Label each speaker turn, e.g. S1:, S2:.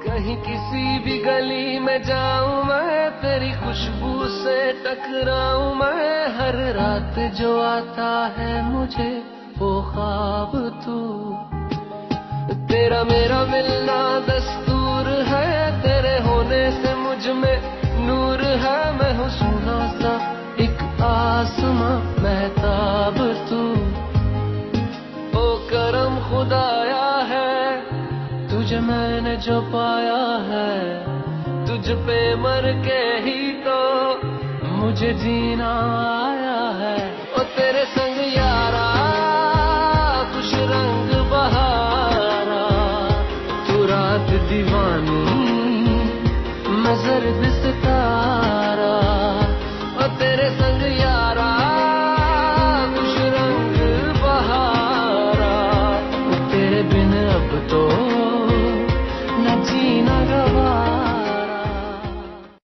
S1: कहीं किसी भी गली में जाऊं मैं, तेरी खुशबू से टकराऊं मैं। हर रात जो आता है मुझे वो ख्वाब तू, तेरा मेरा मिलना दस्तूर है। तेरे होने से मुझ में नूर है। मैं हूँ सोना सा एक आसमां महताब तू। ओ करम खुदाया है तुझे मैंने जो पाया है, तुझ पे मर के ही तो मुझे जीना आया है। ओ तेरे संग यारा खुश रंग बहारा, तू रात दीवानी मैं ज़र्द सितारा।